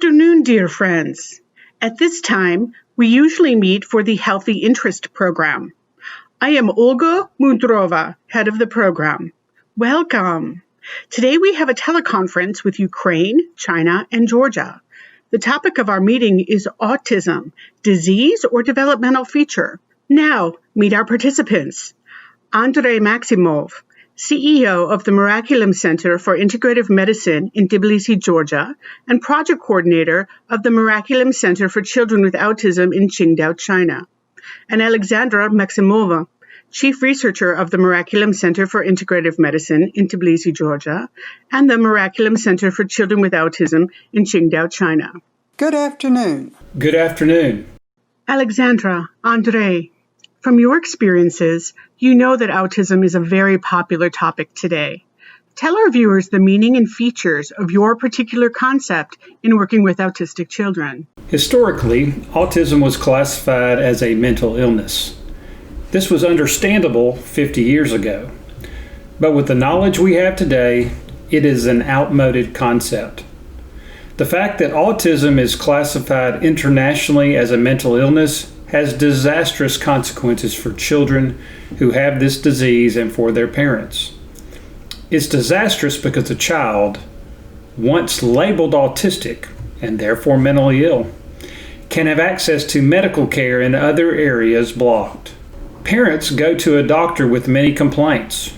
afternoon, dear friends. At this time, we usually meet for the Healthy Interest program. I am Olga Mundrova, head of the program. Welcome. Today we have a teleconference with Ukraine, China, and Georgia. The topic of our meeting is autism, disease or developmental feature. Now, meet our participants. Andrey Maximov, CEO of the Miraculum Center for Integrative Medicine in Tbilisi, Georgia, and project coordinator of the Miraculum Center for Children with Autism in Qingdao, China. And Alexandra Maximova, Chief Researcher of the Miraculum Center for Integrative Medicine in Tbilisi, Georgia, and the Miraculum Center for Children with Autism in Qingdao, China. Good afternoon. Good afternoon. Alexandra, Andrey, from your experiences, you know that autism is a very popular topic today. Tell our viewers the meaning and features of your particular concept in working with autistic children. Historically, autism was classified as a mental illness. This was understandable 50 years ago. But with the knowledge we have today, it is an outmoded concept. The fact that autism is classified internationally as a mental illness has disastrous consequences for children who have this disease and for their parents. It's disastrous because a child, once labeled autistic and therefore mentally ill, can have access to medical care in other areas blocked. Parents go to a doctor with many complaints.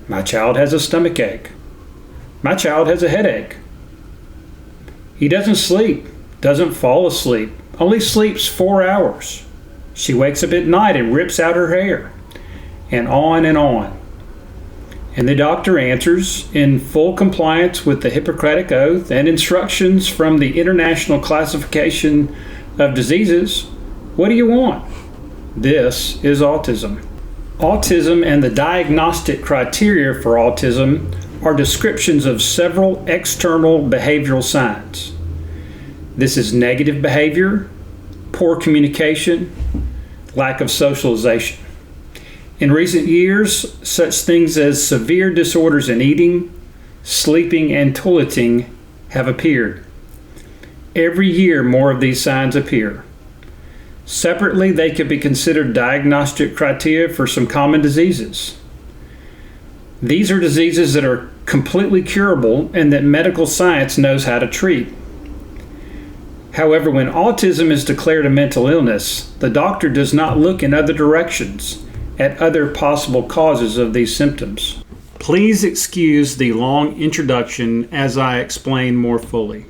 My child has a stomach ache. My child has a headache. He doesn't sleep, doesn't fall asleep, only sleeps 4 hours. She wakes up at night and rips out her hair, and on and on. And the doctor answers, in full compliance with the Hippocratic Oath and instructions from the International Classification of Diseases, what do you want? This is autism. Autism and the diagnostic criteria for autism are descriptions of several external behavioral signs. This is negative behavior, poor communication, lack of socialization. In recent years, such things as severe disorders in eating, sleeping, and toileting have appeared. Every year, more of these signs appear. Separately, they could be considered diagnostic criteria for some common diseases. These are diseases that are completely curable and that medical science knows how to treat. However, when autism is declared a mental illness, the doctor does not look in other directions at other possible causes of these symptoms. Please excuse the long introduction as I explain more fully.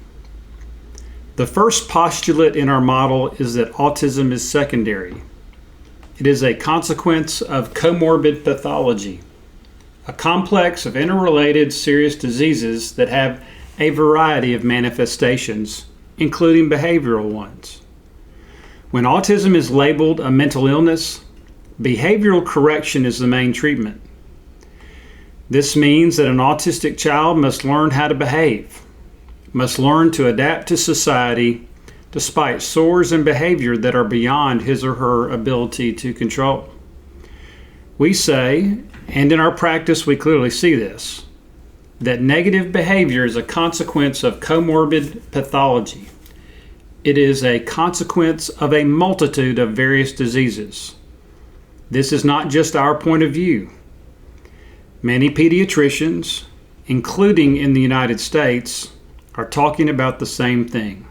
The first postulate in our model is that autism is secondary. It is a consequence of comorbid pathology, a complex of interrelated serious diseases that have a variety of manifestations, including behavioral ones. When autism is labeled a mental illness, behavioral correction is the main treatment. This means that an autistic child must learn how to behave, must learn to adapt to society despite sores and behavior that are beyond his or her ability to control. We say, and in our practice we clearly see this, that negative behavior is a consequence of comorbid pathology. It is a consequence of a multitude of various diseases. This is not just our point of view. Many pediatricians, including in the United States, are talking about the same thing.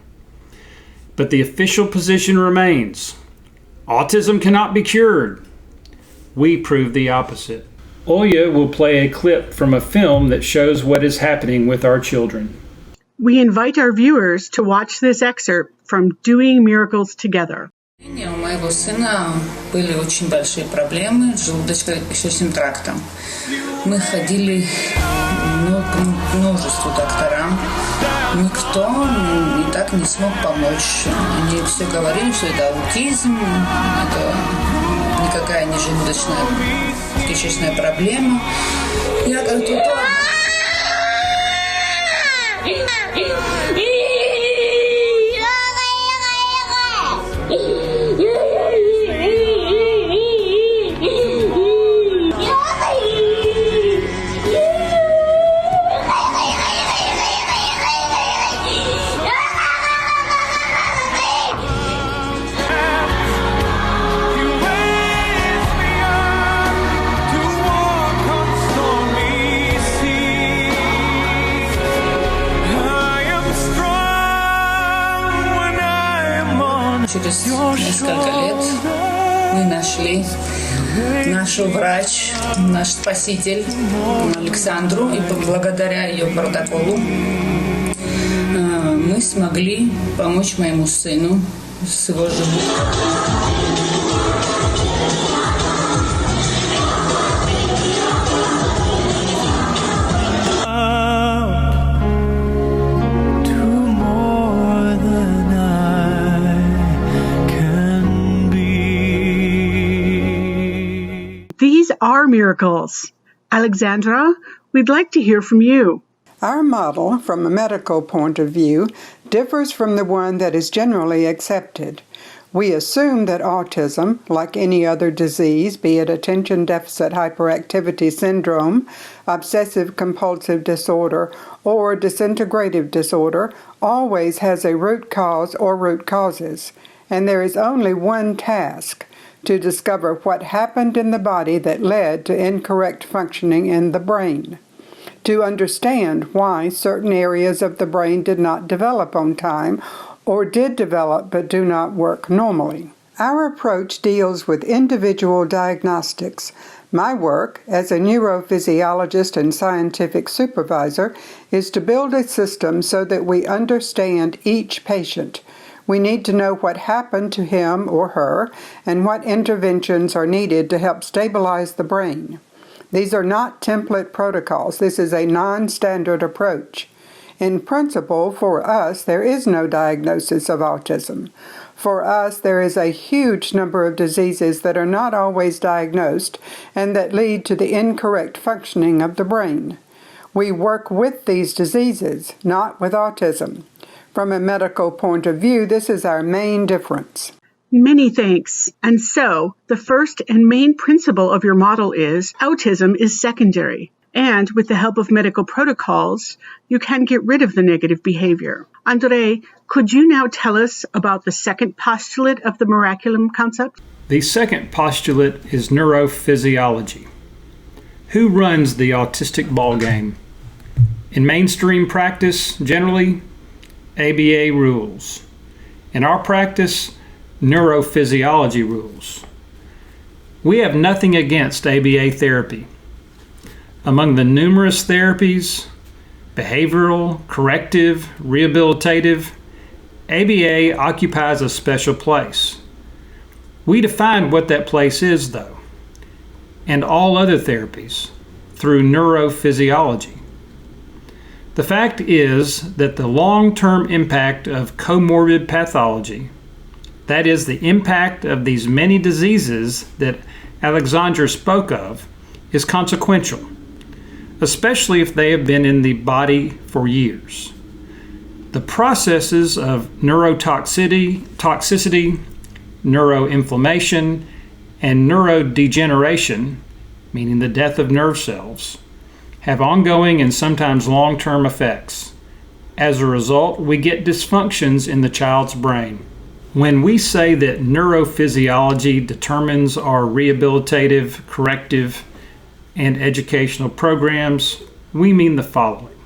But the official position remains: autism cannot be cured. We prove the opposite. Oya will play a clip from a film that shows what is happening with our children. We invite our viewers to watch this excerpt from Doing Miracles Together. У моего сына были очень большие проблемы с желудочно-кишечным трактом. Мы ходили к множеству докторам. Никто никак не смог помочь. Они все говорили, что это аутизм, это никакая не желудочно-кишечная проблема. Я как-то через несколько лет мы нашли нашу врач, наш спаситель Александру, и благодаря ее протоколу мы смогли помочь моему сыну с его желудком. These are miracles. Alexandra, we'd like to hear from you. Our model, from a medical point of view, differs from the one that is generally accepted. We assume that autism, like any other disease, be it attention deficit hyperactivity syndrome, obsessive-compulsive disorder, or disintegrative disorder, always has a root cause or root causes, and there is only one task: to discover what happened in the body that led to incorrect functioning in the brain, to understand why certain areas of the brain did not develop on time or did develop but do not work normally. Our approach deals with individual diagnostics. My work as a neurophysiologist and scientific supervisor is to build a system so that we understand each patient. We need to know what happened to him or her and what interventions are needed to help stabilize the brain. These are not template protocols. This is a non-standard approach. In principle, for us, there is no diagnosis of autism. For us, there is a huge number of diseases that are not always diagnosed and that lead to the incorrect functioning of the brain. We work with these diseases, not with autism. From a medical point of view, this is our main difference. Many thanks. And so, the first and main principle of your model is autism is secondary. And with the help of medical protocols, you can get rid of the negative behavior. Andrey, could you now tell us about the second postulate of the Miraculum concept? The second postulate is neurophysiology. Who runs the autistic ballgame? In mainstream practice, generally, ABA rules. In our practice, neurophysiology rules. We have nothing against ABA therapy. Among the numerous therapies, behavioral, corrective, rehabilitative, ABA occupies a special place. We define what that place is, though, and all other therapies, through neurophysiology. The fact is that the long-term impact of comorbid pathology, that is, the impact of these many diseases that Alexandra spoke of, is consequential, especially if they have been in the body for years. The processes of neurotoxicity, neuroinflammation, and neurodegeneration, meaning the death of nerve cells, have ongoing and sometimes long-term effects. As a result, we get dysfunctions in the child's brain. When we say that neurophysiology determines our rehabilitative, corrective, and educational programs, we mean the following.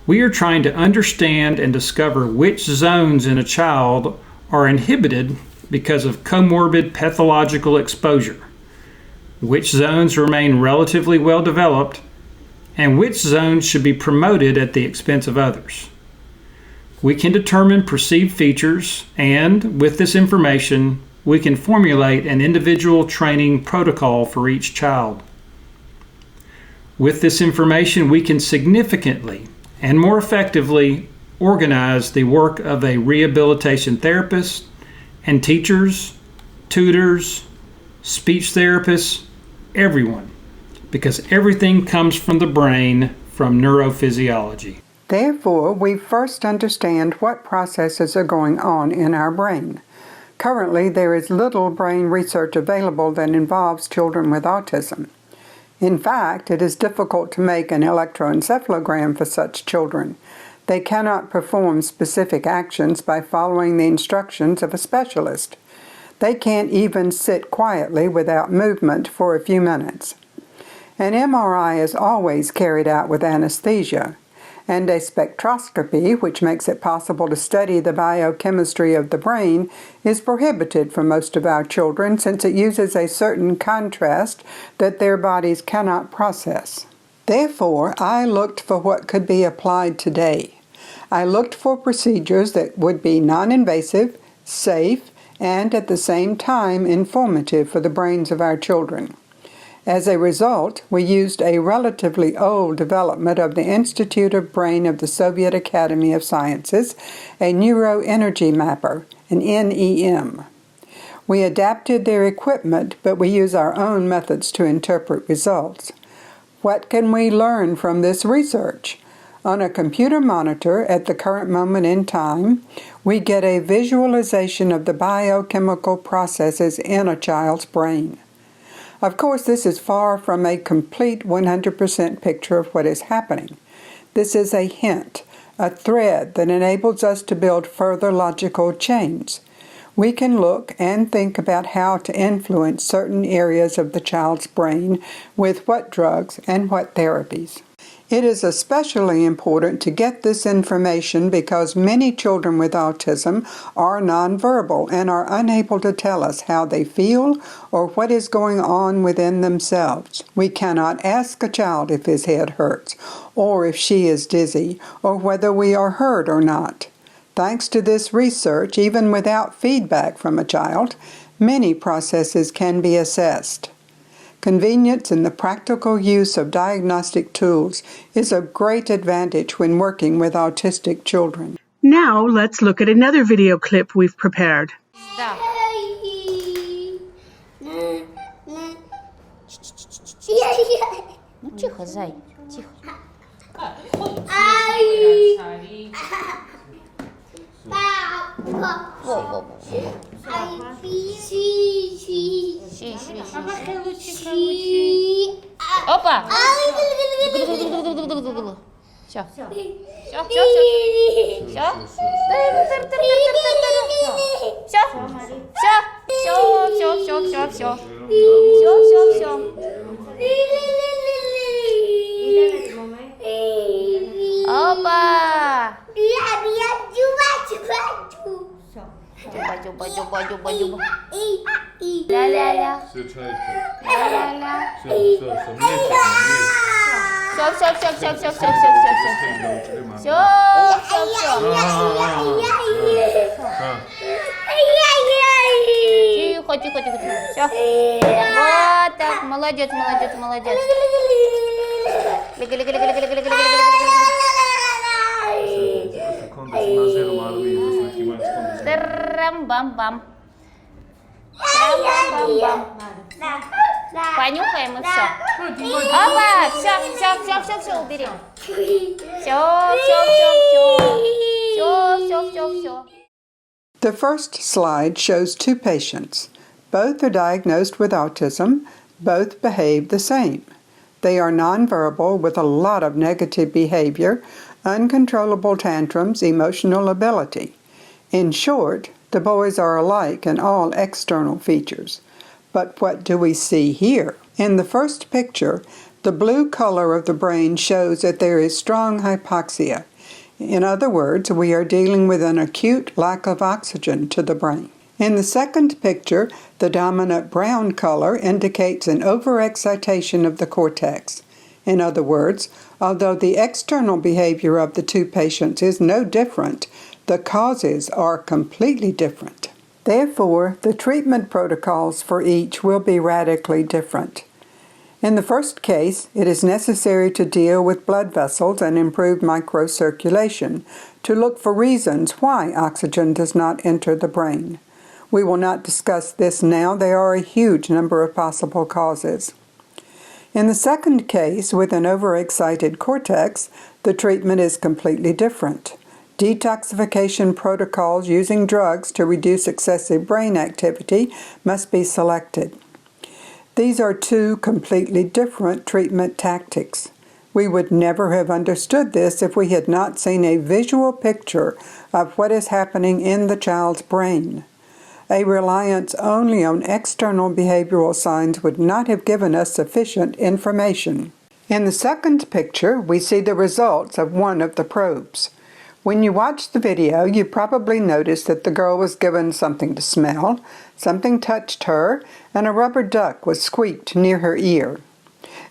We are trying to understand and discover which zones in a child are inhibited because of comorbid pathological exposure, which zones remain relatively well developed, and which zones should be promoted at the expense of others. We can determine perceived features, and with this information, we can formulate an individual training protocol for each child. With this information, we can significantly and more effectively organize the work of a rehabilitation therapist and teachers, tutors, speech therapists, everyone, because everything comes from the brain, from neurophysiology. Therefore, we first understand what processes are going on in our brain. Currently, there is little brain research available that involves children with autism. In fact, it is difficult to make an electroencephalogram for such children. They cannot perform specific actions by following the instructions of a specialist. They can't even sit quietly without movement for a few minutes. An MRI is always carried out with anesthesia, and a spectroscopy, which makes it possible to study the biochemistry of the brain, is prohibited for most of our children since it uses a certain contrast that their bodies cannot process. Therefore, I looked for what could be applied today. I looked for procedures that would be non-invasive, safe, and at the same time informative for the brains of our children. As a result, we used a relatively old development of the Institute of Brain of the Soviet Academy of Sciences, a neuroenergy mapper, an NEM. We adapted their equipment, but we use our own methods to interpret results. What can we learn from this research? On a computer monitor at the current moment in time, we get a visualization of the biochemical processes in a child's brain. Of course, this is far from a complete 100% picture of what is happening. This is a hint, a thread that enables us to build further logical chains. We can look and think about how to influence certain areas of the child's brain with what drugs and what therapies. It is especially important to get this information because many children with autism are nonverbal and are unable to tell us how they feel or what is going on within themselves. We cannot ask a child if his head hurts, or if she is dizzy, or whether we are hurt or not. Thanks to this research, even without feedback from a child, many processes can be assessed. Convenience in the practical use of diagnostic tools is a great advantage when working with autistic children. Now let's look at another video clip we've prepared. Тихо, зай, тихо. Опа! Все. Все. Опа! Джуба. Ля-ля-ля. Ля-ля-ля. Тихо. Все. Вот так. Молодец. Трам-бам-бам. Понюхаем и все. Опа! Все, убери. Все. The first slide shows two patients. Both are diagnosed with autism. Both behave the same. They are nonverbal with a lot of negative behavior, uncontrollable tantrums, emotional ability. In short, the boys are alike in all external features. But what do we see here? In the first picture, the blue color of the brain shows that there is strong hypoxia. In other words, we are dealing with an acute lack of oxygen to the brain. In the second picture, the dominant brown color indicates an overexcitation of the cortex. In other words, although the external behavior of the two patients is no different, the causes are completely different. Therefore, the treatment protocols for each will be radically different. In the first case, it is necessary to deal with blood vessels and improve microcirculation to look for reasons why oxygen does not enter the brain. We will not discuss this now. There are a huge number of possible causes. In the second case, with an overexcited cortex, the treatment is completely different. Detoxification protocols using drugs to reduce excessive brain activity must be selected. These are two completely different treatment tactics. We would never have understood this if we had not seen a visual picture of what is happening in the child's brain. A reliance only on external behavioral signs would not have given us sufficient information. In the second picture, we see the results of one of the probes. When you watch the video, you probably noticed that the girl was given something to smell, something touched her, and a rubber duck was squeaked near her ear.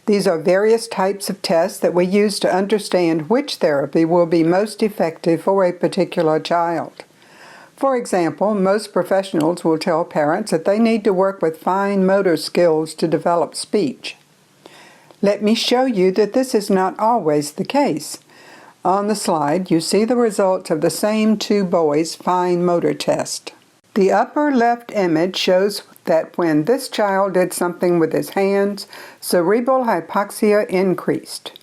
These are various types of tests that we use to understand which therapy will be most effective for a particular child. For example, most professionals will tell parents that they need to work with fine motor skills to develop speech. Let me show you that this is not always the case. On the slide, you see the results of the same two boys' fine motor test. The upper left image shows that when this child did something with his hands, cerebral hypoxia increased.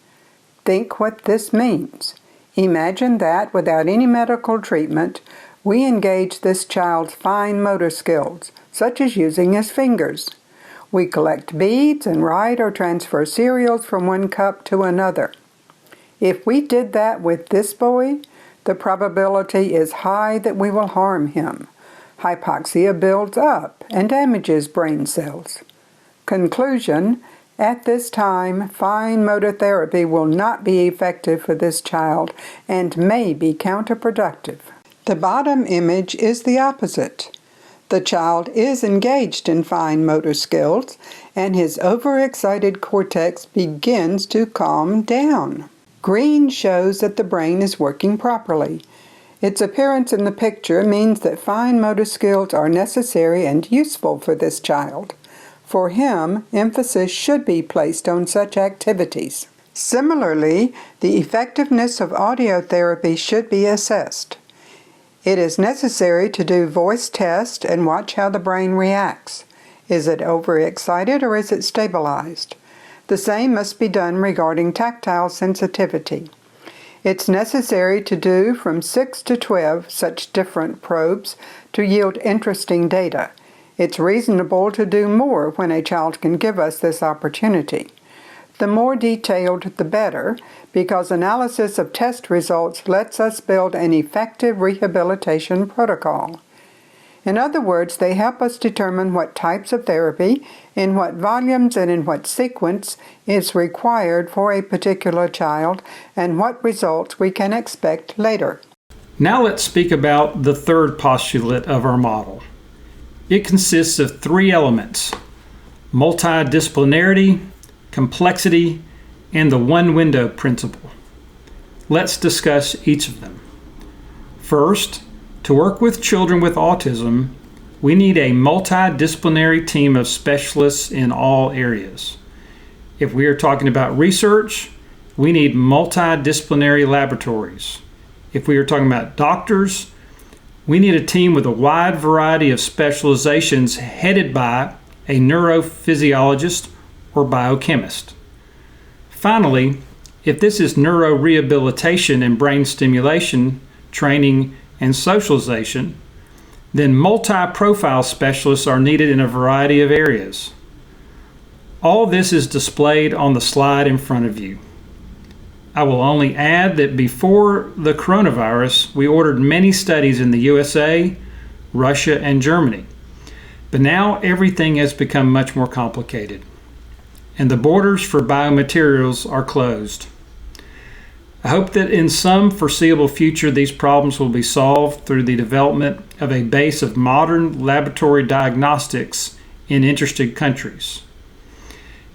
Think what this means. Imagine that without any medical treatment, we engage this child's fine motor skills, such as using his fingers. We collect beads and write or transfer cereals from one cup to another. If we did that with this boy, the probability is high that we will harm him. Hypoxia builds up and damages brain cells. Conclusion: at this time, fine motor therapy will not be effective for this child and may be counterproductive. The bottom image is the opposite. The child is engaged in fine motor skills, and his overexcited cortex begins to calm down. Green shows that the brain is working properly. Its appearance in the picture means that fine motor skills are necessary and useful for this child. For him, emphasis should be placed on such activities. Similarly, the effectiveness of audio therapy should be assessed. It is necessary to do voice tests and watch how the brain reacts. Is it overexcited or is it stabilized? The same must be done regarding tactile sensitivity. It's necessary to do from 6 to 12 such different probes to yield interesting data. It's reasonable to do more when a child can give us this opportunity. The more detailed, the better, because analysis of test results lets us build an effective rehabilitation protocol. In other words, they help us determine what types of therapy, in what volumes and in what sequence is required for a particular child, and what results we can expect later. Now let's speak about the third postulate of our model. It consists of three elements: multidisciplinarity, complexity, and the one-window principle. Let's discuss each of them. First, to work with children with autism, we need a multidisciplinary team of specialists in all areas. If we are talking about research, we need multidisciplinary laboratories. If we are talking about doctors, we need a team with a wide variety of specializations headed by a neurophysiologist or biochemist. Finally, if this is neurorehabilitation and brain stimulation, training, and socialization, then multi-profile specialists are needed in a variety of areas. All this is displayed on the slide in front of you. I will only add that before the coronavirus, we ordered many studies in the USA, Russia, and Germany. But now everything has become much more complicated, and the borders for biomaterials are closed. I hope that in some foreseeable future these problems will be solved through the development of a base of modern laboratory diagnostics in interested countries.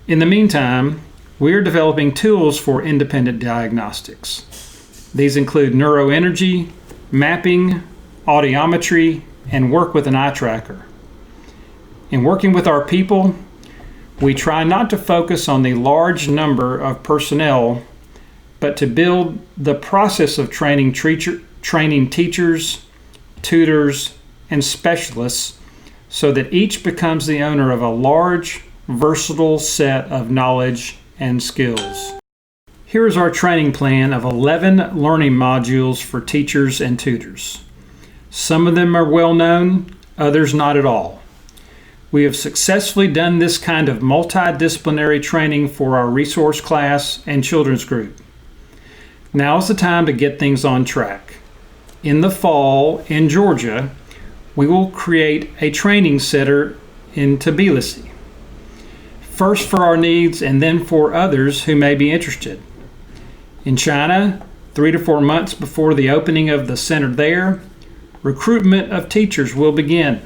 In the meantime, we are developing tools for independent diagnostics. These include neuroenergy, mapping, audiometry, and work with an eye tracker. In working with our people, we try not to focus on the large number of personnel, but to build the process of training teachers, tutors, and specialists so that each becomes the owner of a large, versatile set of knowledge and skills. Here is our training plan of 11 learning modules for teachers and tutors. Some of them are well known, others not at all. We have successfully done this kind of multidisciplinary training for our resource class and children's group. Now is the time to get things on track. In the fall, in Georgia, we will create a training center in Tbilisi. first for our needs and then for others who may be interested. In China, 3 to 4 months before the opening of the center there, recruitment of teachers will begin.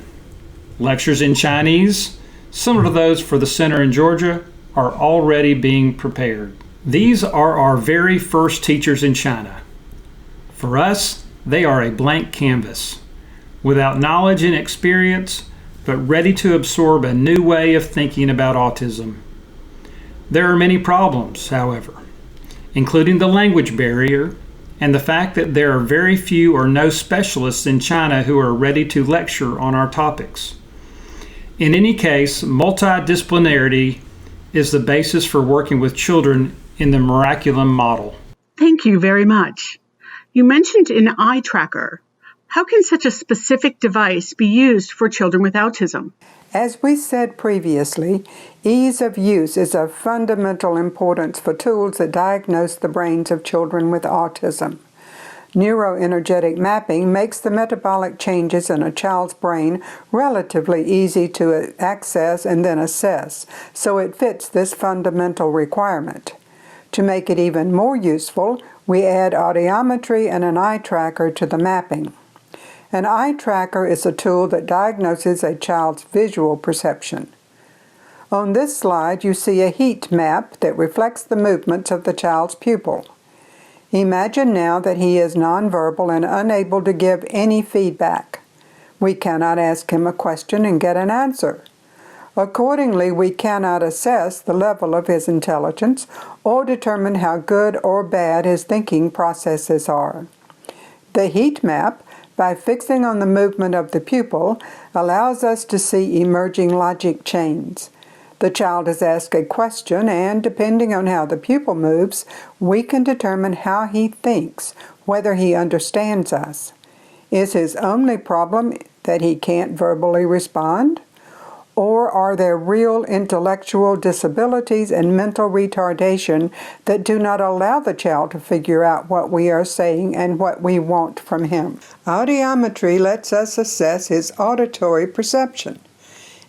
Lectures in Chinese, similar to those for the center in Georgia, are already being prepared. These are our very first teachers in China. For us, they are a blank canvas, without knowledge and experience, but ready to absorb a new way of thinking about autism. There are many problems, however, including the language barrier and the fact that there are very few or no specialists in China who are ready to lecture on our topics. In any case, multidisciplinarity is the basis for working with children in the Miraculum model. Thank you very much. You mentioned an eye tracker. How can such a specific device be used for children with autism? As we said previously, ease of use is of fundamental importance for tools that diagnose the brains of children with autism. Neuroenergetic mapping makes the metabolic changes in a child's brain relatively easy to access and then assess, so it fits this fundamental requirement. To make it even more useful, we add audiometry and an eye tracker to the mapping. An eye tracker is a tool that diagnoses a child's visual perception. On this slide, you see a heat map that reflects the movements of the child's pupil. Imagine now that he is nonverbal and unable to give any feedback. We cannot ask him a question and get an answer. Accordingly, we cannot assess the level of his intelligence or determine how good or bad his thinking processes are. The heat map, by fixing on the movement of the pupil, allows us to see emerging logic chains. The child is asked a question, and depending on how the pupil moves, we can determine how he thinks, whether he understands us. Is his only problem that he can't verbally respond? Or are there real intellectual disabilities and mental retardation that do not allow the child to figure out what we are saying and what we want from him? Audiometry lets us assess his auditory perception.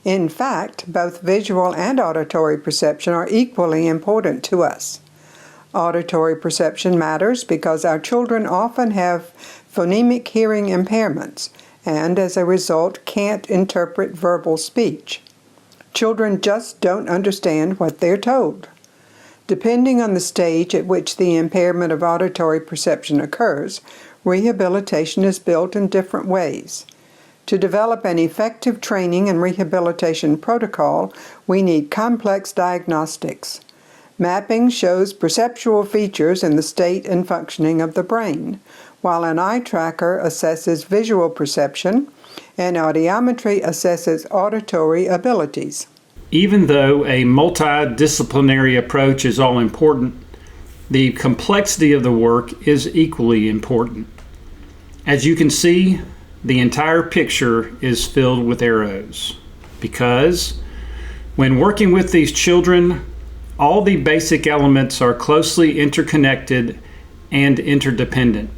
In fact, both visual and auditory perception are equally important to us. Auditory perception matters because our children often have phonemic hearing impairments, and as a result can't interpret verbal speech. Children just don't understand what they're told. Depending on the stage at which the impairment of auditory perception occurs, rehabilitation is built in different ways. To develop an effective training and rehabilitation protocol, we need complex diagnostics. Mapping shows perceptual features in the state and functioning of the brain, while an eye tracker assesses visual perception and audiometry assesses auditory abilities. Even though a multidisciplinary approach is all important, the complexity of the work is equally important. As you can see, the entire picture is filled with arrows, because when working with these children, all the basic elements are closely interconnected and interdependent.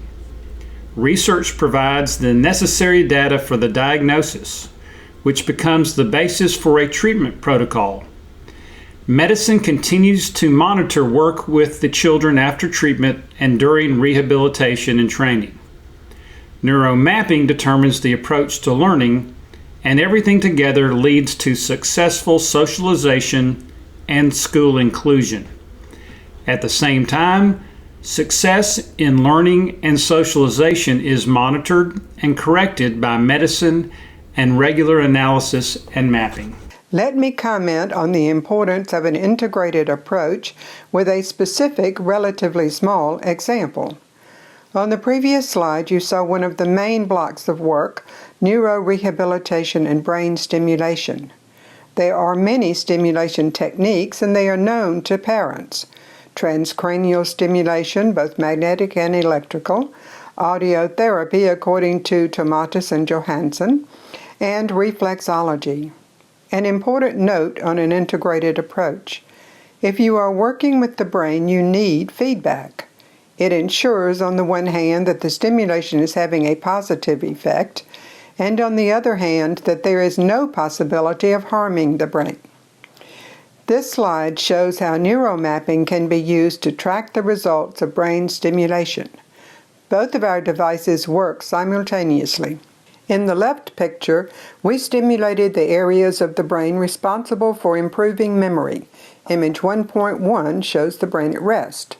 Research provides the necessary data for the diagnosis, which becomes the basis for a treatment protocol. Medicine continues to monitor work with the children after treatment and during rehabilitation and training. Neuromapping determines the approach to learning, and everything together leads to successful socialization and school inclusion. At the same time, success in learning and socialization is monitored and corrected by medicine and regular analysis and mapping. Let me comment on the importance of an integrated approach with a specific, relatively small example. On the previous slide, you saw one of the main blocks of work, neurorehabilitation and brain stimulation. There are many stimulation techniques, and they are known to parents. Transcranial stimulation, both magnetic and electrical, audiotherapy according to Tomatis and Johansson, and reflexology. An important note on an integrated approach. If you are working with the brain, you need feedback. It ensures, on the one hand, that the stimulation is having a positive effect, and on the other hand, that there is no possibility of harming the brain. This slide shows how neuromapping can be used to track the results of brain stimulation. Both of our devices work simultaneously. In the left picture, we stimulated the areas of the brain responsible for improving memory. Image 1.1 shows the brain at rest.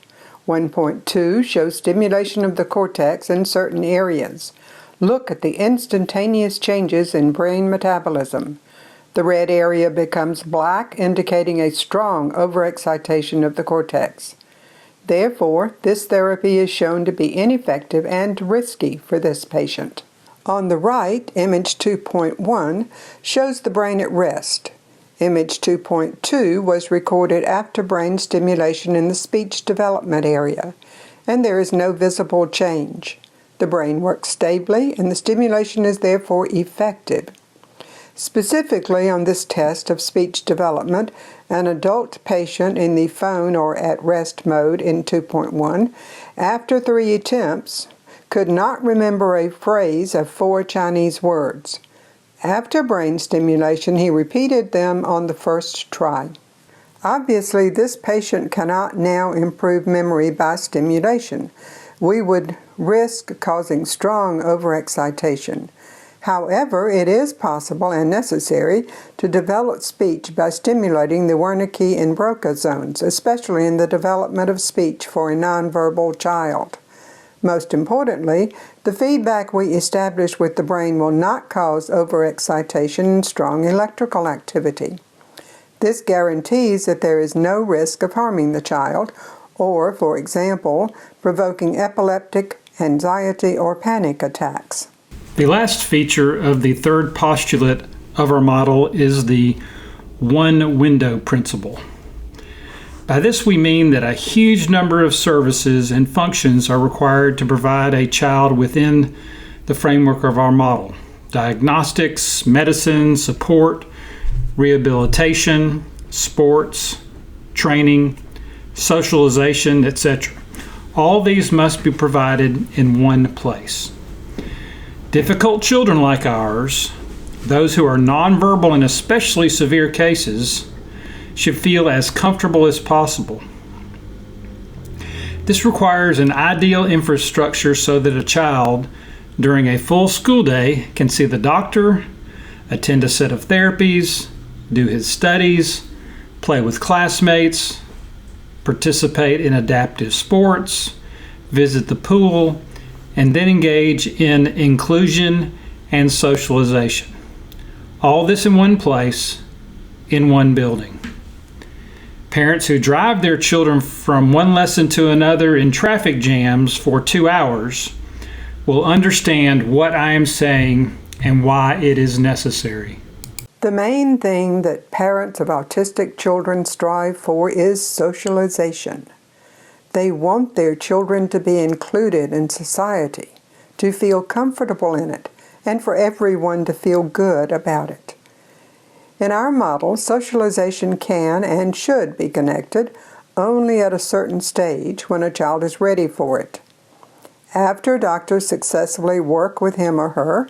1.2 shows stimulation of the cortex in certain areas. Look at the instantaneous changes in brain metabolism. The red area becomes black, indicating a strong overexcitation of the cortex. Therefore, this therapy is shown to be ineffective and risky for this patient. On the right, image 2.1 shows the brain at rest. Image 2.2 was recorded after brain stimulation in the speech development area, and there is no visible change. The brain works stably, and the stimulation is therefore effective. Specifically on this test of speech development, an adult patient in the phone or at rest mode in 2.1, after 3 attempts, could not remember a phrase of 4 Chinese words. After brain stimulation, he repeated them on the first try. Obviously, this patient cannot now improve memory by stimulation. We would risk causing strong overexcitation. However, it is possible and necessary to develop speech by stimulating the Wernicke and Broca zones, especially in the development of speech for a nonverbal child. Most importantly, the feedback we establish with the brain will not cause overexcitation and strong electrical activity. This guarantees that there is no risk of harming the child or, for example, provoking epileptic, anxiety, or panic attacks. The last feature of the third postulate of our model is the one-window principle. By this we mean that a huge number of services and functions are required to provide a child within the framework of our model. Diagnostics, medicine, support, rehabilitation, sports, training, socialization, etc. All these must be provided in one place. Difficult children like ours, those who are nonverbal in especially severe cases, should feel as comfortable as possible. This requires an ideal infrastructure so that a child, during a full school day, can see the doctor, attend a set of therapies, do his studies, play with classmates, participate in adaptive sports, visit the pool, and then engage in inclusion and socialization. All this in one place, in one building. Parents who drive their children from one lesson to another in traffic jams for 2 hours will understand what I am saying and why it is necessary. The main thing that parents of autistic children strive for is socialization. They want their children to be included in society, to feel comfortable in it, and for everyone to feel good about it. In our model, socialization can and should be connected only at a certain stage when a child is ready for it. After doctors successfully work with him or her,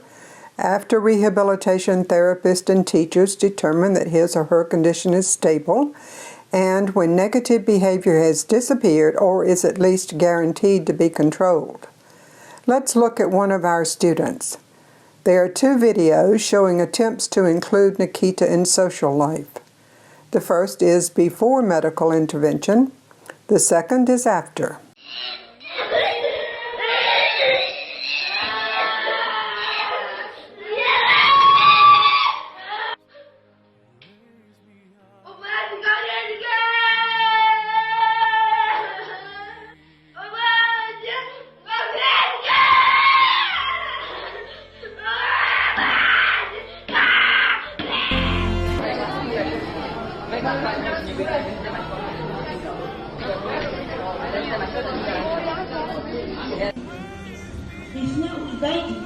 after rehabilitation therapists and teachers determine that his or her condition is stable, and when negative behavior has disappeared or is at least guaranteed to be controlled. Let's look at one of our students. There are 2 videos showing attempts to include Nikita in social life. The first is before medical intervention. The second is after.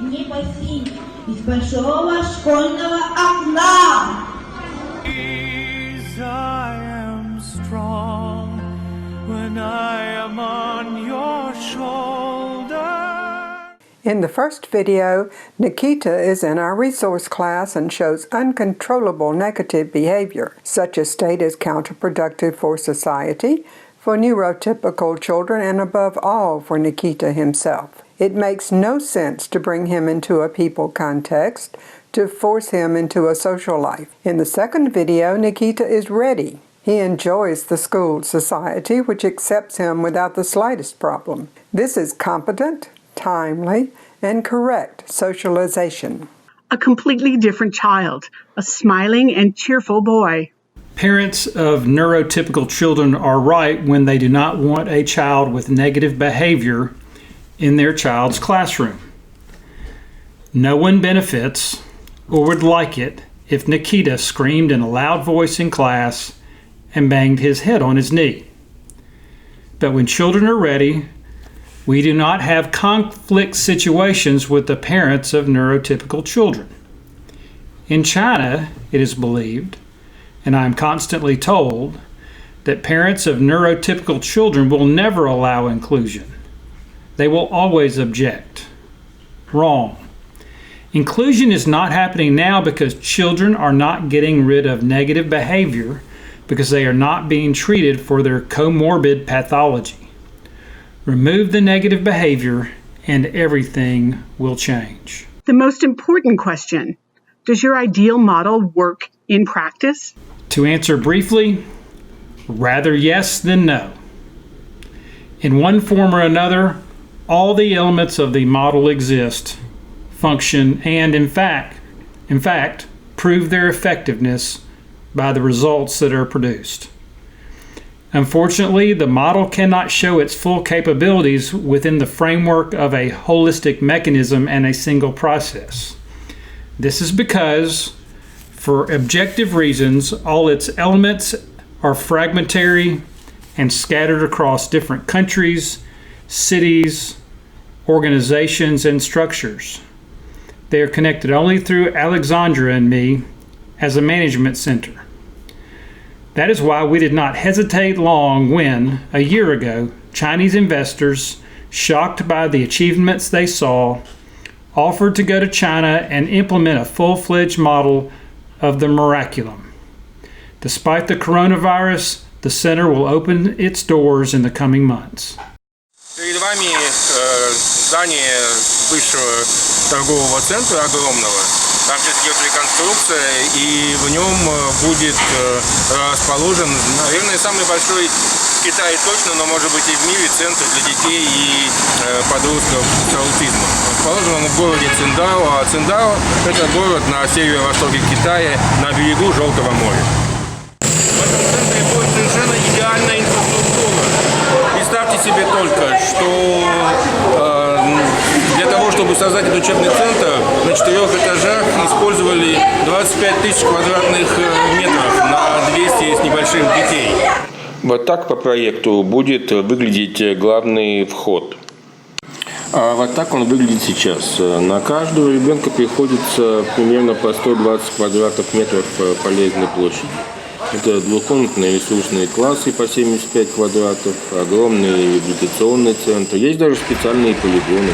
Мне бассейн из большого школьного окна. I am strong when I am on your shoulder. In the first video, Nikita is in our resource class and shows uncontrollable negative behavior. Such a state is counterproductive for society, for neurotypical children, and above all for Nikita himself. It makes no sense to bring him into a people context, to force him into a social life. In the second video, Nikita is ready. He enjoys the school society, which accepts him without the slightest problem. This is competent, timely, and correct socialization. A completely different child, a smiling and cheerful boy. Parents of neurotypical children are right when they do not want a child with negative behavior in their child's classroom. No one benefits or would like it if Nikita screamed in a loud voice in class and banged his head on his knee. But when children are ready, we do not have conflict situations with the parents of neurotypical children. In China, it is believed, and I am constantly told, that parents of neurotypical children will never allow inclusion. They will always object. Wrong. Inclusion is not happening now because children are not getting rid of negative behavior because they are not being treated for their comorbid pathology. Remove the negative behavior and everything will change. The most important question, does your ideal model work in practice? To answer briefly, rather yes than no. In one form or another, all the elements of the model exist, function, and in fact, prove their effectiveness by the results that are produced. Unfortunately, the model cannot show its full capabilities within the framework of a holistic mechanism and a single process. This is because, for objective reasons, all its elements are fragmentary and scattered across different countries, cities, organizations, and structures. They are connected only through Alexandra and me as a management center. That is why we did not hesitate long when, a year ago, Chinese investors, shocked by the achievements they saw, offered to go to China and implement a full-fledged model of the Miraculum. Despite the coronavirus, the center will open its doors in the coming months. Перед вами здание бывшего торгового центра огромного. Там сейчас идет реконструкция, и в нем будет расположен, наверное, самый большой в Китае точно, но может быть и в мире центр для детей и подростков с аутизмом. Расположен он в городе Циндао, а Циндао – это город на северо-востоке Китая, на берегу Желтого моря. В этом центре будет совершенно идеальная инфраструктура. Представьте себе только, что для того, чтобы создать этот учебный центр, на 4 этажах использовали 25 тысяч квадратных метров на 200 с небольшим детей. Вот так по проекту будет выглядеть главный вход. А вот так он выглядит сейчас. На каждого ребенка приходится примерно по 120 квадратных метров полезной площади. Это двухкомнатные ресурсные классы по 75 квадратов, огромный реабилитационный центр. Есть даже специальные полигоны.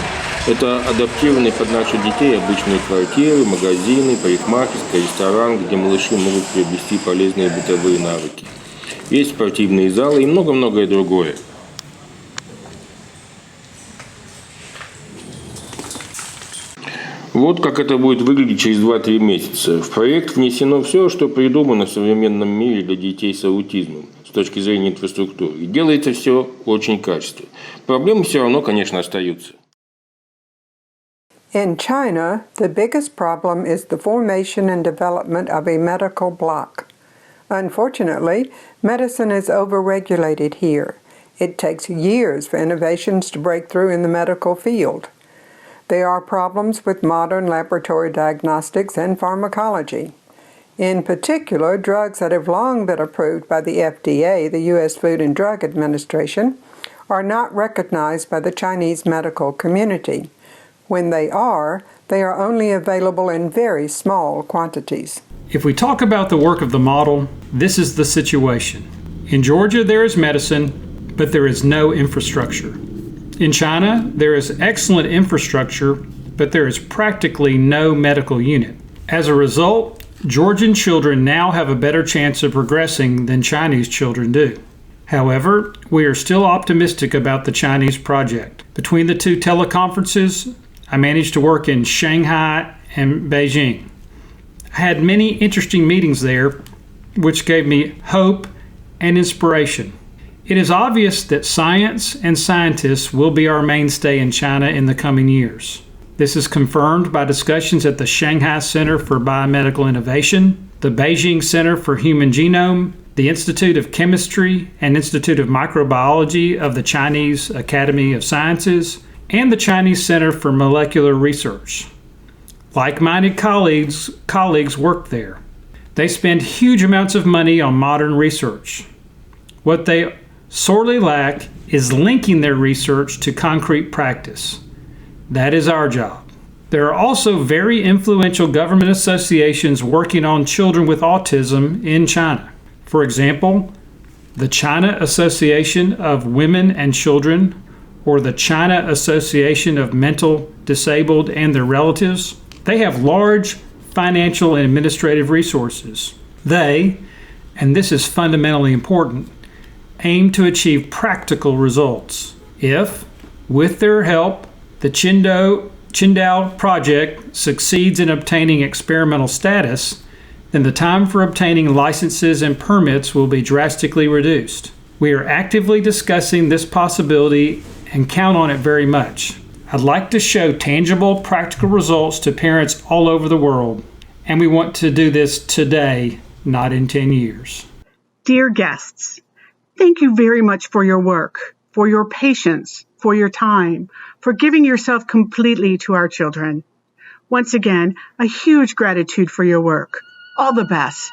Это адаптированные под наших детей обычные квартиры, магазины, парикмахерская, ресторан, где малыши могут приобрести полезные бытовые навыки. Есть спортивные залы и много-многое другое. Вот как это будет выглядеть через 2-3 месяца. В проект внесено все, что придумано в современном мире для детей с аутизмом с точки зрения инфраструктуры. И делается все очень качественно. Проблемы все равно, конечно, остаются. In China, the biggest problem is the formation and development of a medical block. Unfortunately, medicine is overregulated here. It takes years for innovations to break through in the medical field. There are problems with modern laboratory diagnostics and pharmacology. In particular, drugs that have long been approved by the FDA, the U.S. Food and Drug Administration, are not recognized by the Chinese medical community. When they are only available in very small quantities. If we talk about the work of the model, this is the situation. In Georgia, there is medicine, but there is no infrastructure. In China, there is excellent infrastructure, but there is practically no medical unit. As a result, Georgian children now have a better chance of progressing than Chinese children do. However, we are still optimistic about the Chinese project. Between the two teleconferences, I managed to work in Shanghai and Beijing. I had many interesting meetings there, which gave me hope and inspiration. It is obvious that science and scientists will be our mainstay in China in the coming years. This is confirmed by discussions at the Shanghai Center for Biomedical Innovation, the Beijing Center for Human Genome, the Institute of Chemistry and Institute of Microbiology of the Chinese Academy of Sciences, and the Chinese Center for Molecular Research. Like-minded colleagues work there. They spend huge amounts of money on modern research. What they sorely lack is linking their research to concrete practice. That is our job. There are also very influential government associations working on children with autism in China. For example, the China Association of Women and Children, or the China Association of Mental Disabled and Their Relatives. They have large financial and administrative resources. They, and this is fundamentally important, aim to achieve practical results. If, with their help, the Qingdao project succeeds in obtaining experimental status, then the time for obtaining licenses and permits will be drastically reduced. We are actively discussing this possibility and count on it very much. I'd like to show tangible, practical results to parents all over the world, and we want to do this today, not in 10 years. Dear guests, thank you very much for your work, for your patience, for your time, for giving yourself completely to our children. Once again, a huge gratitude for your work. All the best.